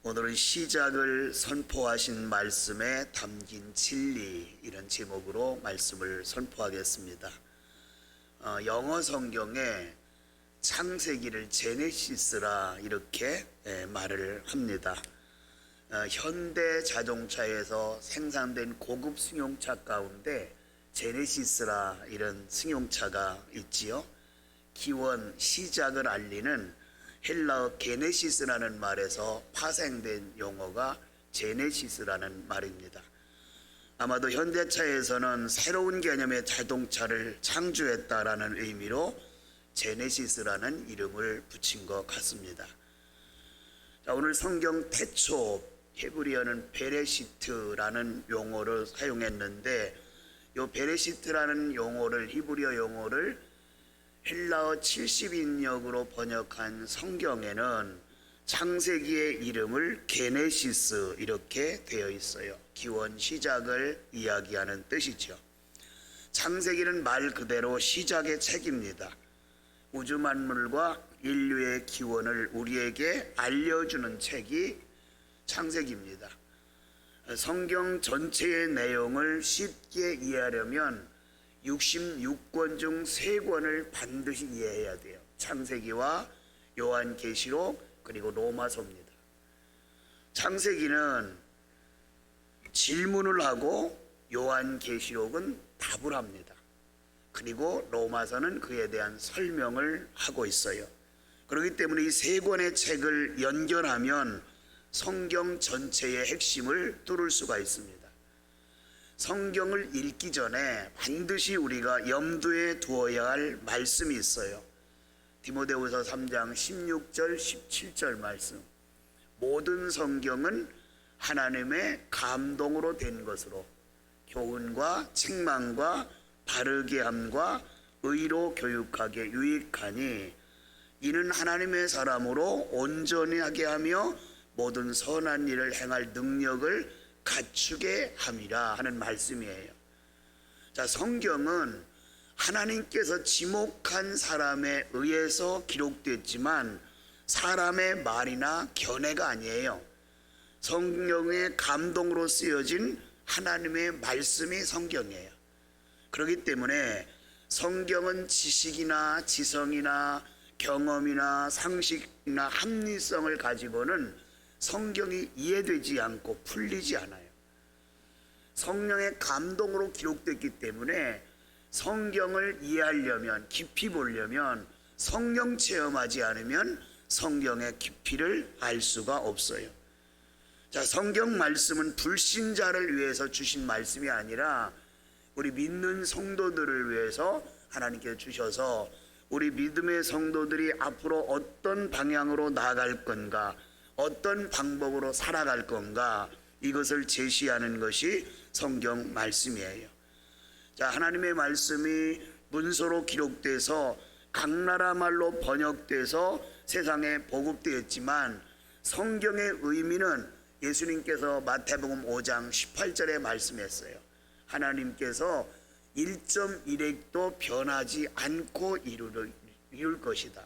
오늘은 시작을 선포하신 말씀에 담긴 진리, 이런 제목으로 말씀을 선포하겠습니다. 영어 성경에 창세기를 제네시스라 이렇게 말을 합니다. 현대 자동차에서 생산된 고급 승용차 가운데 제네시스라 이런 승용차가 있지요. 기원, 시작을 알리는 헬라어 게네시스라는 말에서 파생된 용어가 제네시스라는 말입니다. 아마도 현대차에서는 새로운 개념의 자동차를 창조했다라는 의미로 제네시스라는 이름을 붙인 것 같습니다. 자, 오늘 성경 태초, 히브리어는 베레시트라는 용어를 사용했는데, 이 베레시트라는 용어를, 히브리어 용어를 헬라어 70인역으로 번역한 성경에는 창세기의 이름을 게네시스 이렇게 되어 있어요. 기원, 시작을 이야기하는 뜻이죠. 창세기는 말 그대로 시작의 책입니다. 우주 만물과 인류의 기원을 우리에게 알려주는 책이 창세기입니다. 성경 전체의 내용을 쉽게 이해하려면 66권 중 3권을 반드시 이해해야 돼요. 창세기와 요한계시록 그리고 로마서입니다. 창세기는 질문을 하고 요한계시록은 답을 합니다. 그리고 로마서는 그에 대한 설명을 하고 있어요. 그렇기 때문에 이 3권의 책을 연결하면 성경 전체의 핵심을 뚫을 수가 있습니다. 성경을 읽기 전에 반드시 우리가 염두에 두어야 할 말씀이 있어요. 디모데후서 3장 16절 17절 말씀. 모든 성경은 하나님의 감동으로 된 것으로 교훈과 책망과 바르게 함과 의로 교육하게 유익하니 이는 하나님의 사람으로 온전히 하게 하며 모든 선한 일을 행할 능력을 갖추게 함이라 하는 말씀이에요. 자, 성경은 하나님께서 지목한 사람에 의해서 기록됐지만 사람의 말이나 견해가 아니에요. 성령의 감동으로 쓰여진 하나님의 말씀이 성경이에요. 그렇기 때문에 성경은 지식이나 지성이나 경험이나 상식이나 합리성을 가지고는 성경이 이해되지 않고 풀리지 않아요. 성령의 감동으로 기록됐기 때문에 성경을 이해하려면, 깊이 보려면 성령 체험하지 않으면 성경의 깊이를 알 수가 없어요. 자, 성경 말씀은 불신자를 위해서 주신 말씀이 아니라 우리 믿는 성도들을 위해서 하나님께서 주셔서 우리 믿음의 성도들이 앞으로 어떤 방향으로 나아갈 건가, 어떤 방법으로 살아갈 건가, 이것을 제시하는 것이 성경 말씀이에요. 자, 하나님의 말씀이 문서로 기록돼서 각 나라 말로 번역돼서 세상에 보급되었지만 성경의 의미는 예수님께서 마태복음 5장 18절에 말씀했어요. 하나님께서 1.1획도 변하지 않고 이룰 것이다.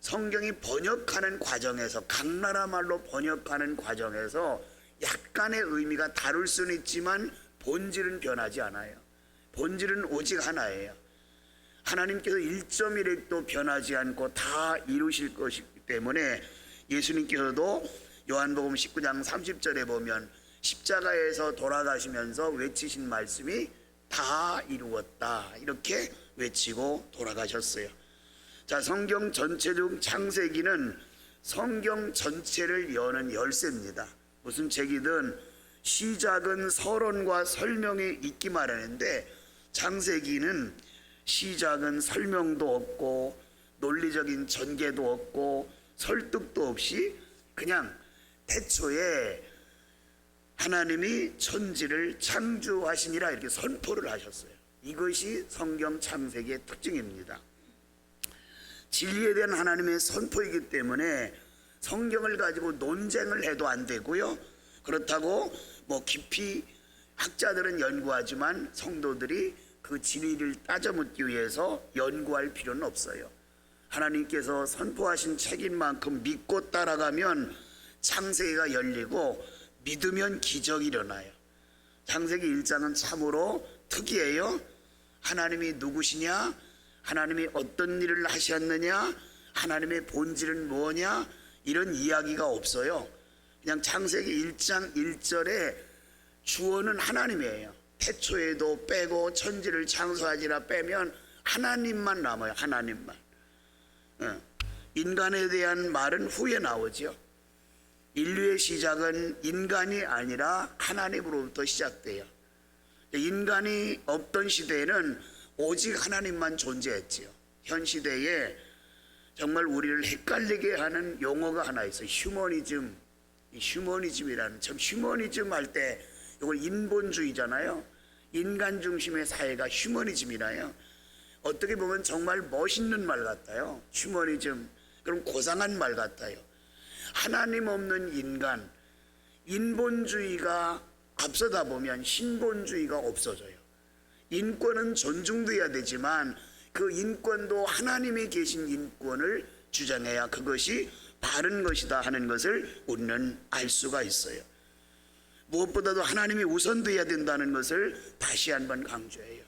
성경이 번역하는 과정에서, 각 나라 말로 번역하는 과정에서 약간의 의미가 다를 수는 있지만 본질은 변하지 않아요. 본질은 오직 하나예요. 하나님께서 1.1획도 변하지 않고 다 이루실 것이기 때문에 예수님께서도 요한복음 19장 30절에 보면 십자가에서 돌아가시면서 외치신 말씀이 다 이루었다, 이렇게 외치고 돌아가셨어요. 자, 성경 전체 중 창세기는 성경 전체를 여는 열쇠입니다. 무슨 책이든 시작은 서론과 설명이 있기 마련인데 창세기는 시작은 설명도 없고 논리적인 전개도 없고 설득도 없이 그냥 태초에 하나님이 천지를 창조하시니라 이렇게 선포를 하셨어요. 이것이 성경 창세기의 특징입니다. 진리에 대한 하나님의 선포이기 때문에 성경을 가지고 논쟁을 해도 안 되고요. 그렇다고 깊이 학자들은 연구하지만 성도들이 그 진리를 따져 묻기 위해서 연구할 필요는 없어요. 하나님께서 선포하신 책인 만큼 믿고 따라가면 창세기가 열리고 믿으면 기적이 일어나요. 창세기 1장은 참으로 특이해요. 하나님이 누구시냐? 하나님이 어떤 일을 하셨느냐? 하나님의 본질은 뭐냐? 이런 이야기가 없어요. 그냥 창세기 1장 1절에 주어는 하나님이에요. 태초에도 빼고 천지를 창조하지라 빼면 하나님만 남아요. 하나님만. 인간에 대한 말은 후에 나오죠. 인류의 시작은 인간이 아니라 하나님으로부터 시작돼요. 인간이 없던 시대에는 오직 하나님만 존재했지요. 현 시대에 정말 우리를 헷갈리게 하는 용어가 하나 있어요. 휴머니즘. 휴머니즘이라는, 참 휴머니즘 할 때 이걸 인본주의잖아요. 인간 중심의 사회가 휴머니즘이라요. 어떻게 보면 정말 멋있는 말 같아요. 휴머니즘. 그럼 고상한 말 같아요. 하나님 없는 인간, 인본주의가 앞서다 보면 신본주의가 없어져요. 인권은 존중돼야 되지만 그 인권도 하나님이 계신 인권을 주장해야 그것이 바른 것이다 하는 것을 우리는 알 수가 있어요. 무엇보다도 하나님이 우선돼야 된다는 것을 다시 한번 강조해요.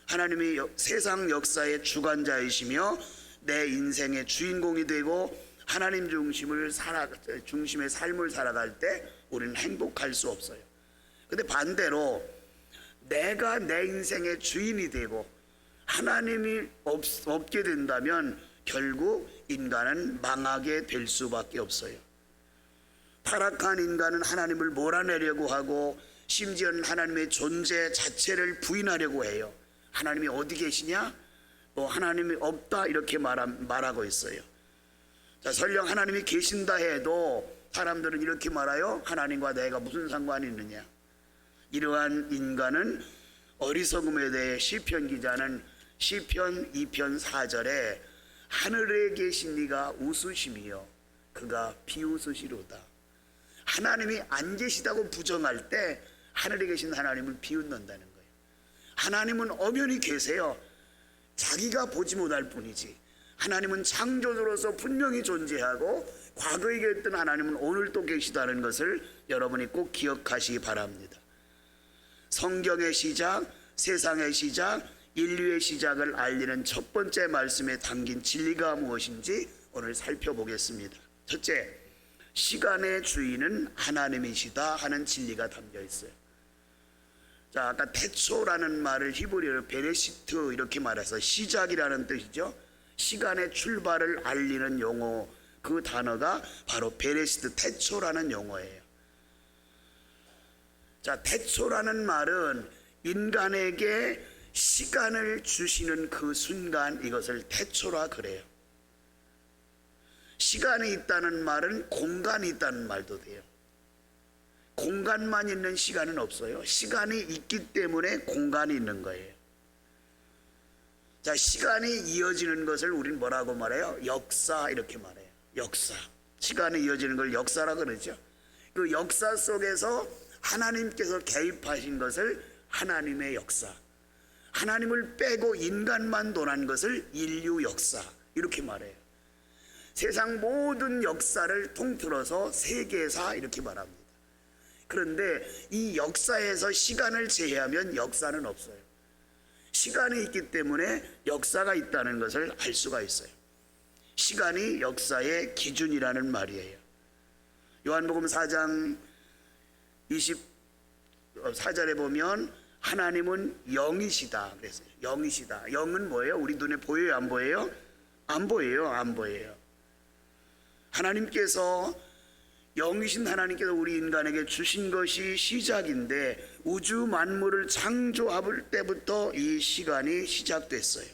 하나님이 세상 역사의 주관자이시며 내 인생의 주인공이 되고 하나님 중심의 삶을 살아갈 때 우리는 행복할 수 없어요. 근데 반대로 내가 내 인생의 주인이 되고 하나님이 없게 된다면 결국 인간은 망하게 될 수밖에 없어요. 타락한 인간은 하나님을 몰아내려고 하고 심지어는 하나님의 존재 자체를 부인하려고 해요. 하나님이 어디 계시냐? 하나님이 없다 이렇게 말하고 있어요. 자, 설령 하나님이 계신다 해도 사람들은 이렇게 말해요. 하나님과 내가 무슨 상관이 있느냐? 이러한 인간은 어리석음에 대해 시편 기자는 시편 2편 4절에 하늘에 계신 이가 웃으심이요 그가 비웃으시로다. 하나님이 안 계시다고 부정할 때 하늘에 계신 하나님을 비웃는다는 거예요. 하나님은 엄연히 계세요. 자기가 보지 못할 뿐이지. 하나님은 창조주로서 분명히 존재하고 과거에 계셨던 하나님은 오늘 또 계시다는 것을 여러분이 꼭 기억하시기 바랍니다. 성경의 시작, 세상의 시작, 인류의 시작을 알리는 첫 번째 말씀에 담긴 진리가 무엇인지 오늘 살펴보겠습니다. 첫째, 시간의 주인은 하나님이시다 하는 진리가 담겨 있어요. 자, 아까 태초라는 말을 히브리어로 베레시트 이렇게 말해서 시작이라는 뜻이죠. 시간의 출발을 알리는 용어, 그 단어가 바로 베레시트, 태초라는 용어예요. 자, 태초라는 말은 인간에게 시간을 주시는 그 순간, 이것을 태초라 그래요. 시간이 있다는 말은 공간이 있다는 말도 돼요. 공간만 있는 시간은 없어요. 시간이 있기 때문에 공간이 있는 거예요. 자, 시간이 이어지는 것을 우리는 뭐라고 말해요? 역사 이렇게 말해요. 역사. 시간이 이어지는 걸 역사라 그러죠. 그 역사 속에서 하나님께서 개입하신 것을 하나님의 역사, 하나님을 빼고 인간만 논한 것을 인류 역사 이렇게 말해요. 세상 모든 역사를 통틀어서 세계사 이렇게 말합니다. 그런데 이 역사에서 시간을 제외하면 역사는 없어요. 시간이 있기 때문에 역사가 있다는 것을 알 수가 있어요. 시간이 역사의 기준이라는 말이에요. 요한복음 4장 24절에 보면 하나님은 영이시다 그랬어요. 영이시다. 영은 뭐예요? 우리 눈에 보여요? 안 보여요? 안 보여요. 안 보여요. 하나님께서, 영이신 하나님께서 우리 인간에게 주신 것이 시작인데 우주 만물을 창조할 때부터 이 시간이 시작됐어요.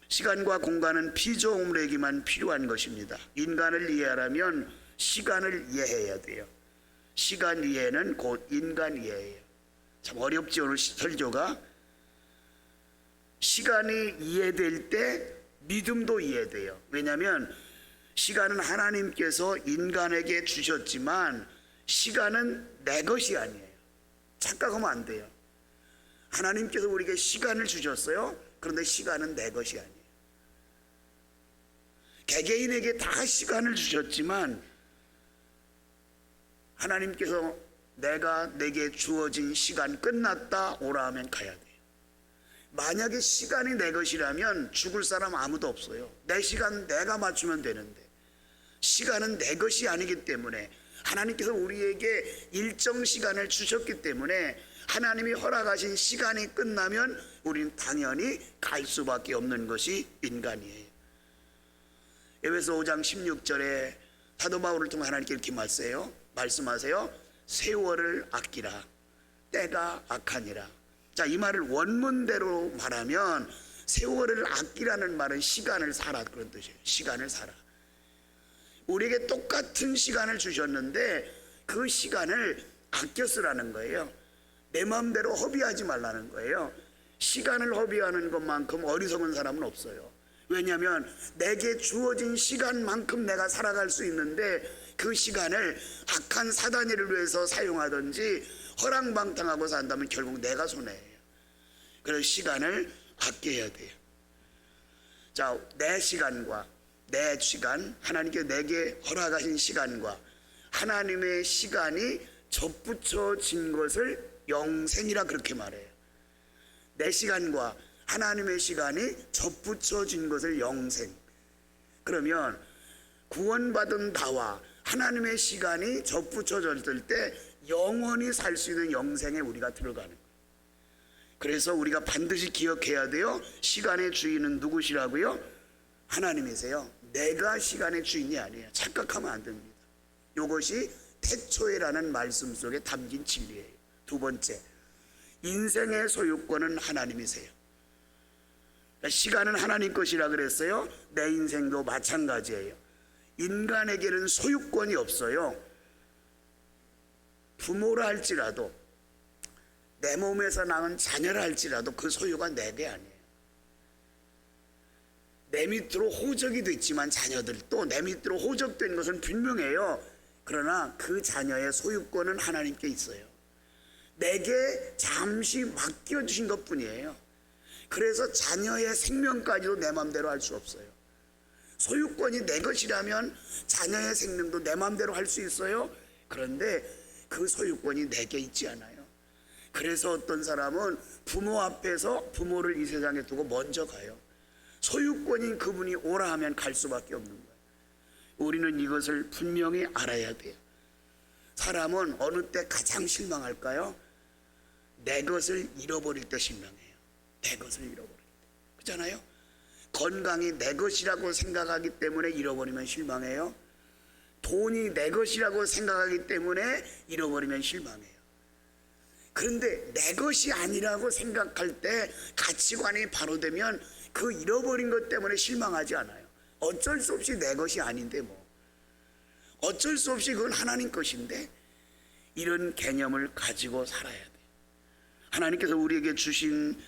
시간과 공간은 피조물에게만 필요한 것입니다. 인간을 이해하려면 시간을 이해해야 돼요. 시간 이해는 곧 인간 이해예요. 참 어렵지 오늘 설교가. 시간이 이해될 때 믿음도 이해돼요. 왜냐하면 시간은 하나님께서 인간에게 주셨지만 시간은 내 것이 아니에요. 착각하면 안 돼요. 하나님께서 우리에게 시간을 주셨어요. 그런데 시간은 내 것이 아니에요. 개개인에게 다 시간을 주셨지만 하나님께서 내게 주어진 시간 끝났다 오라 하면 가야 돼요. 만약에 시간이 내 것이라면 죽을 사람 아무도 없어요. 내 시간 내가 맞추면 되는데 시간은 내 것이 아니기 때문에 하나님께서 우리에게 일정 시간을 주셨기 때문에 하나님이 허락하신 시간이 끝나면 우리는 당연히 갈 수밖에 없는 것이 인간이에요. 에베소 5장 16절에 사도 바울을 통해 하나님께 이렇게 말씀하세요. 세월을 아끼라. 때가 악하니라. 자, 이 말을 원문대로 말하면 세월을 아끼라는 말은 시간을 사라 그런 뜻이에요. 시간을 사라. 우리에게 똑같은 시간을 주셨는데 그 시간을 아껴 쓰라는 거예요. 내 마음대로 허비하지 말라는 거예요. 시간을 허비하는 것만큼 어리석은 사람은 없어요. 왜냐하면 내게 주어진 시간만큼 내가 살아갈 수 있는데 그 시간을 악한 사단이를 위해서 사용하든지 허랑방탕하고 산다면 결국 내가 손해예요. 그래서 시간을 아껴야 돼요. 자, 내 시간과 내 시간, 하나님께 내게 허락하신 시간과 하나님의 시간이 접붙여진 것을 영생이라 그렇게 말해요. 내 시간과 하나님의 시간이 접붙여진 것을 영생. 그러면 구원받은 나와 하나님의 시간이 접붙여졌을 때 영원히 살 수 있는 영생에 우리가 들어가는 거예요. 그래서 우리가 반드시 기억해야 돼요. 시간의 주인은 누구시라고요? 하나님이세요. 내가 시간의 주인이 아니에요. 착각하면 안 됩니다. 이것이 태초에라는 말씀 속에 담긴 진리예요. 두 번째, 인생의 소유권은 하나님이세요. 시간은 하나님 것이라 그랬어요. 내 인생도 마찬가지예요. 인간에게는 소유권이 없어요. 부모라 할지라도 내 몸에서 낳은 자녀라 할지라도 그 소유가 내게 아니에요. 내 밑으로 호적이 됐지만 자녀들도 내 밑으로 호적된 것은 분명해요. 그러나 그 자녀의 소유권은 하나님께 있어요. 내게 잠시 맡겨주신 것뿐이에요. 그래서 자녀의 생명까지도 내 마음대로 할 수 없어요. 소유권이 내 것이라면 자녀의 생명도 내 마음대로 할 수 있어요. 그런데 그 소유권이 내게 있지 않아요. 그래서 어떤 사람은 부모 앞에서 부모를 이 세상에 두고 먼저 가요. 소유권인 그분이 오라 하면 갈 수밖에 없는 거예요. 우리는 이것을 분명히 알아야 돼요. 사람은 어느 때 가장 실망할까요? 내 것을 잃어버릴 때 실망해요. 내 것을 잃어버릴 때. 그렇잖아요? 건강이 내 것이라고 생각하기 때문에 잃어버리면 실망해요. 돈이 내 것이라고 생각하기 때문에 잃어버리면 실망해요. 그런데 내 것이 아니라고 생각할 때 가치관이 바로 되면 그 잃어버린 것 때문에 실망하지 않아요. 어쩔 수 없이 내 것이 아닌데 뭐. 어쩔 수 없이 그건 하나님 것인데 이런 개념을 가지고 살아야 돼요. 하나님께서 우리에게 주신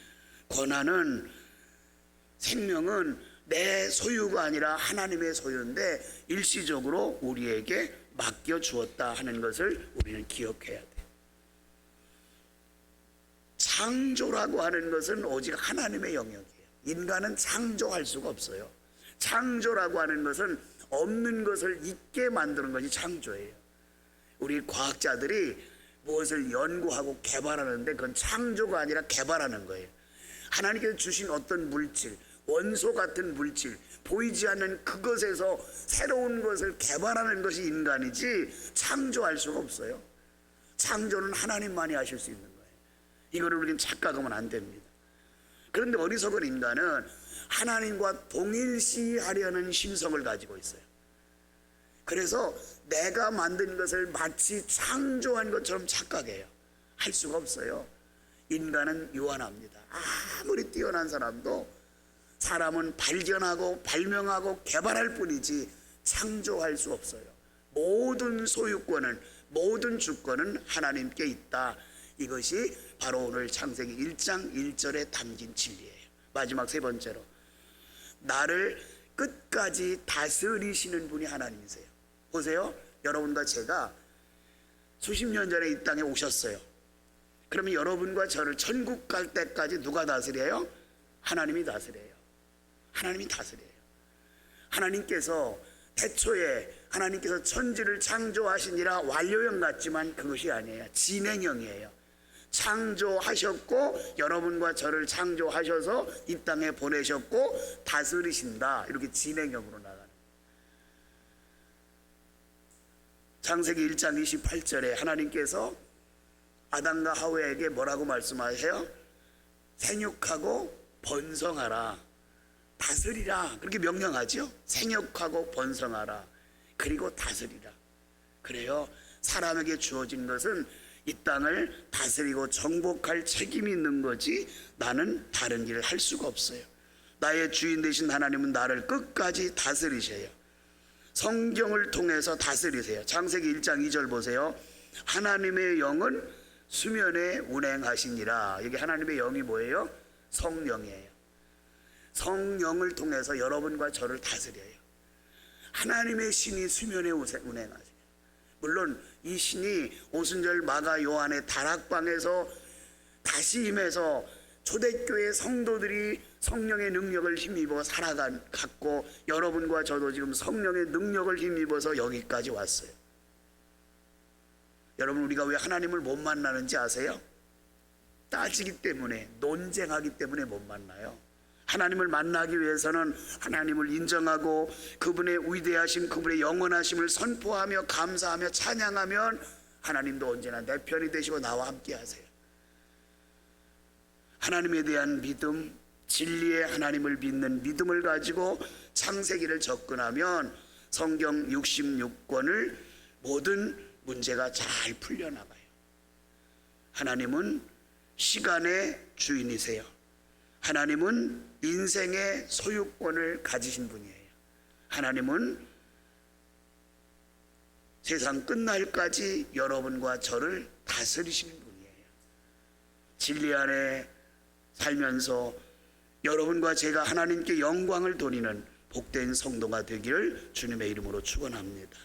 권한은 생명은 내 소유가 아니라 하나님의 소유인데 일시적으로 우리에게 맡겨주었다 하는 것을 우리는 기억해야 돼요. 창조라고 하는 것은 오직 하나님의 영역이에요. 인간은 창조할 수가 없어요. 창조라고 하는 것은 없는 것을 있게 만드는 것이 창조예요. 우리 과학자들이 무엇을 연구하고 개발하는데 그건 창조가 아니라 개발하는 거예요. 하나님께서 주신 어떤 물질, 원소 같은 물질, 보이지 않는 그것에서 새로운 것을 개발하는 것이 인간이지 창조할 수가 없어요. 창조는 하나님만이 하실 수 있는 거예요. 이거를 우리는 착각하면 안 됩니다. 그런데 어리석은 인간은 하나님과 동일시하려는 심성을 가지고 있어요. 그래서 내가 만든 것을 마치 창조한 것처럼 착각해요. 할 수가 없어요. 인간은 유한합니다. 아무리 뛰어난 사람도 사람은 발견하고 발명하고 개발할 뿐이지 창조할 수 없어요. 모든 소유권은, 모든 주권은 하나님께 있다. 이것이 바로 오늘 창세기 1장 1절에 담긴 진리예요. 마지막 세 번째로, 나를 끝까지 다스리시는 분이 하나님이세요. 보세요. 여러분과 제가 수십 년 전에 이 땅에 오셨어요. 그러면 여러분과 저를 천국 갈 때까지 누가 다스려요? 하나님이 다스려요. 하나님이 다스려요. 하나님께서 태초에 하나님께서 천지를 창조하시니라 완료형 같지만 그것이 아니에요. 진행형이에요. 창조하셨고 여러분과 저를 창조하셔서 이 땅에 보내셨고 다스리신다. 이렇게 진행형으로 나가는. 창세기 1장 28절에 하나님께서 아담과 하와에게 뭐라고 말씀하세요? 생육하고 번성하라, 다스리라, 그렇게 명령하죠. 생육하고 번성하라, 그리고 다스리라. 그래요. 사람에게 주어진 것은 이 땅을 다스리고 정복할 책임이 있는 거지 나는 다른 일을 할 수가 없어요. 나의 주인 되신 하나님은 나를 끝까지 다스리셔요. 성경을 통해서 다스리세요. 창세기 1장 2절 보세요. 하나님의 영은 수면에 운행하시니라. 여기 하나님의 영이 뭐예요? 성령이에요. 성령을 통해서 여러분과 저를 다스려요. 하나님의 신이 수면에 운행하세요. 물론 이 신이 오순절 마가 요한의 다락방에서 다시 임해서 초대교회 성도들이 성령의 능력을 힘입어 살아갔고 여러분과 저도 지금 성령의 능력을 힘입어서 여기까지 왔어요. 여러분, 우리가 왜 하나님을 못 만나는지 아세요? 따지기 때문에, 논쟁하기 때문에 못 만나요. 하나님을 만나기 위해서는 하나님을 인정하고 그분의 위대하심, 그분의 영원하심을 선포하며 감사하며 찬양하면 하나님도 언제나 내 편이 되시고 나와 함께 하세요. 하나님에 대한 믿음, 진리의 하나님을 믿는 믿음을 가지고 창세기를 접근하면 성경 66권을 모든 문제가 잘 풀려나가요. 하나님은 시간의 주인이세요. 하나님은 인생의 소유권을 가지신 분이에요. 하나님은 세상 끝날까지 여러분과 저를 다스리시는 분이에요. 진리 안에 살면서 여러분과 제가 하나님께 영광을 돌리는 복된 성도가 되기를 주님의 이름으로 축원합니다.